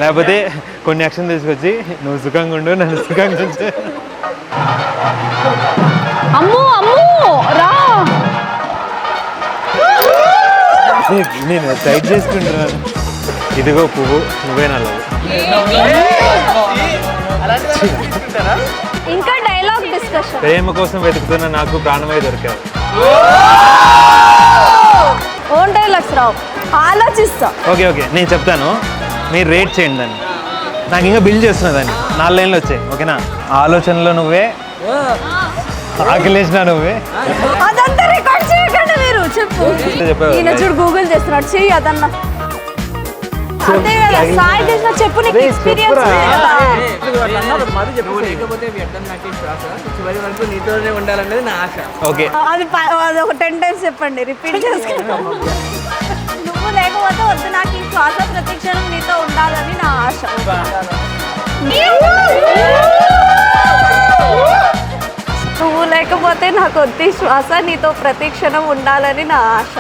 లేకపోతే కొన్ని యాక్షన్ తీసుకొచ్చి నువ్వు సుఖంగా ఉండు, నన్ను సుఖంగా ఉంచు. అమ్మో అమ్మో రా, నేను టైట్ చేసుకుంటున్నాను. ఇదిగో పువ్వు, నువ్వే నా లవ్. ఇంకా డైలాగ్ డిస్కషన్. ప్రేమ కోసం వెతుకుతున్న నాకు ప్రాణమై దొరికావు. ఓన్ డైలాగ్స్ రావు, ఆలోచిస్తా. ఓకే ఓకే, నేను చెప్తాను, మీరు రేట్ చేయండి దాన్ని. నాకు ఇంకా బిల్డ్ చేస్తున్నా దాన్ని. 4 లైన్లు వచ్చాయి, ఓకేనా? ఆలోచనలో నువ్వే, ఆకలేసినా నువ్వే. అదంతా రికార్డ్ చేయకండి మీరు. చెప్పు. ఈయన చూడు గూగుల్ చేస్తున్నాడు, చెయ్యి అదన్నా. అంతే కదా, సాయి చేసిన చెప్పు, నీకు ఎక్స్పీరియన్స్ ఉంది కదా. నీతోనే ఉండాలనేది నా ఆశ. ఓకే, అది ఒక 10 టైమ్స్ చెప్పండి, రిపీట్ చేసుకుంటాం. నువ్వు లేకపోతే వద్దు, నాకు ఈ శ్వాస ప్రతిక్షణం నీతో ఉండాలని నా ఆశ. నువ్వు లేకపోతే నాకు వద్దు, ఈ శ్వాస నీతో ప్రతిక్షణం ఉండాలని నా ఆశ.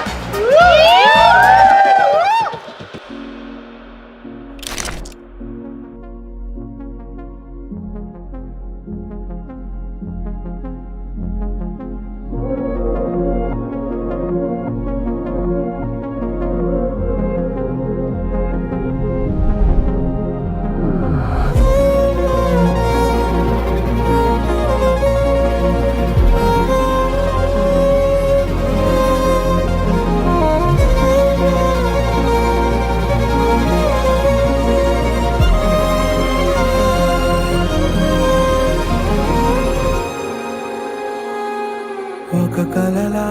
ఒక కలలా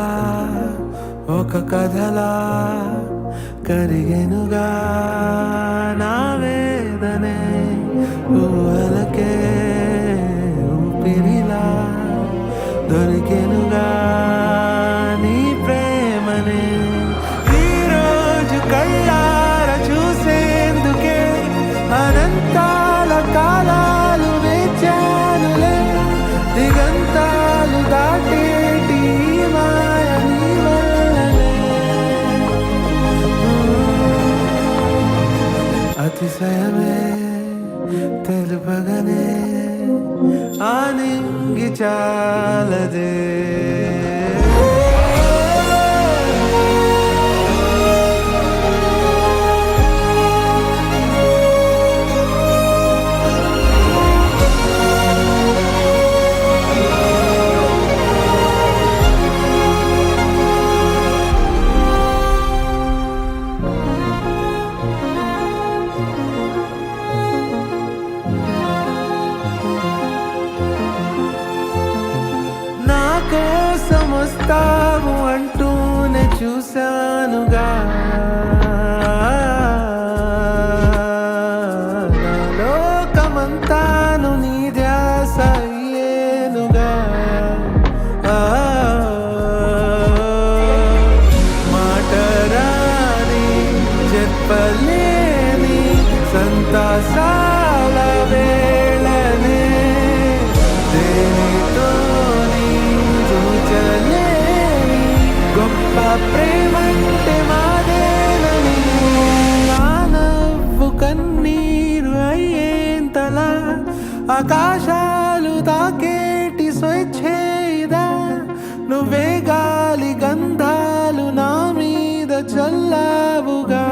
ఒక కథలా కరిగెనుగా నా వేదనే, ఊహలకే ఊపిరిలా దొరికెనుగా నీ ప్రేమనే. ఈరోజు కళ్ళార చూసేందుకే అనంతాల కాలాలు వేచానులే, దిగంతాలు దాటి అతిశయమే తెలుపగనే ఆనింగి చాలదే. వస్తావు అంటూనే చూశానుగా, నా లోకమంతాను నీ ధ్యాస అయ్యేనుగా. మాటరాని చెప్పలేని సంతాసాల వేళనే దేనితో గొప్ప ప్రేమంటే మాదేనని, ఆ నవ్వు కన్నీరు అయ్యేంతలా ఆకాశాలు తాకేటి స్వేచ్ఛేదా. నువ్వే గాలి గంధాలు నా మీద చల్లావుగా.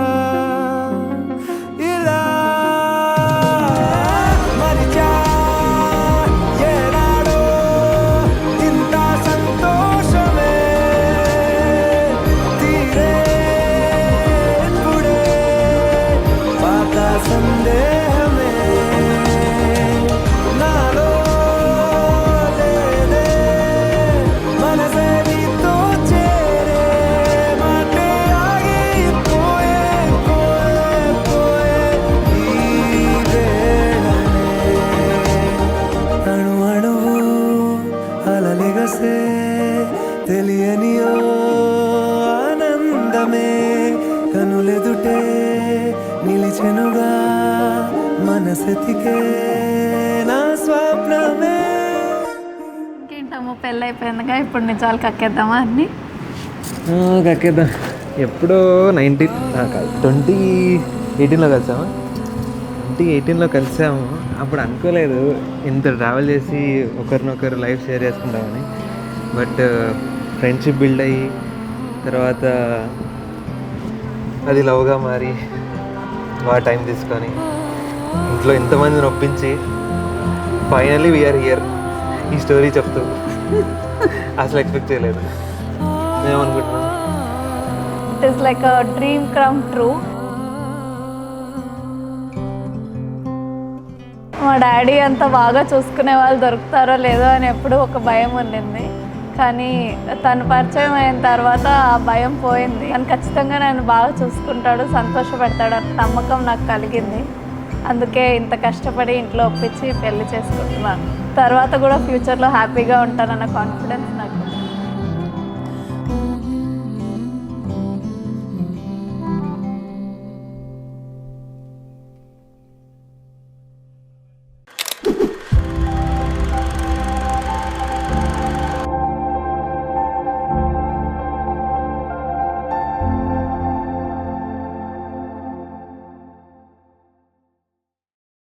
ఇలా తెలియని ఆనందమే కనులెదుటే నిలిచెనుగా, మనసెతికే నా స్వప్నమే. ఇంకేంటమ్మో పెళ్ళి అయిపోయిందిగా, ఇప్పుడు నిజాలు కక్కేద్దామా అన్ని? కక్కేద్దాం. ఎప్పుడో 2018లో కలిసామా? 2018లో కలిసాము. అప్పుడు అనుకోలేదు ఇంత ట్రావెల్ చేసి ఒకరినొకరు లైఫ్ షేర్ చేసుకుంటామని. బట్ ఫ్రెండ్షిప్ బిల్డ్ అయ్యి తర్వాత అది లవ్గా మారి బాగా టైం తీసుకొని ఇంట్లో ఎంతమందిని ఒప్పించి ఫైనల్లీ వీఆర్ హియర్ ఈ స్టోరీ చెప్తూ. అసలు ఎక్స్పెక్ట్ చేయలేదు. మేమనుకుంటున్నాం it is like a dream come true. మా డాడీ అంత బాగా చూసుకునే వాళ్ళు దొరుకుతారో లేదో అని ఎప్పుడూ ఒక భయం ఉండింది. కానీ తను పరిచయం అయిన తర్వాత ఆ భయం పోయింది. తను ఖచ్చితంగా నన్ను బాగా చూసుకుంటాడు, సంతోషపెడతాడు అన్న నమ్మకం నాకు కలిగింది. అందుకే ఇంత కష్టపడి ఇంట్లో ఒప్పించి పెళ్లి చేసుకుంటున్నాను. తర్వాత కూడా ఫ్యూచర్లో హ్యాపీగా ఉంటానన్న కాన్ఫిడెన్స్ నాకు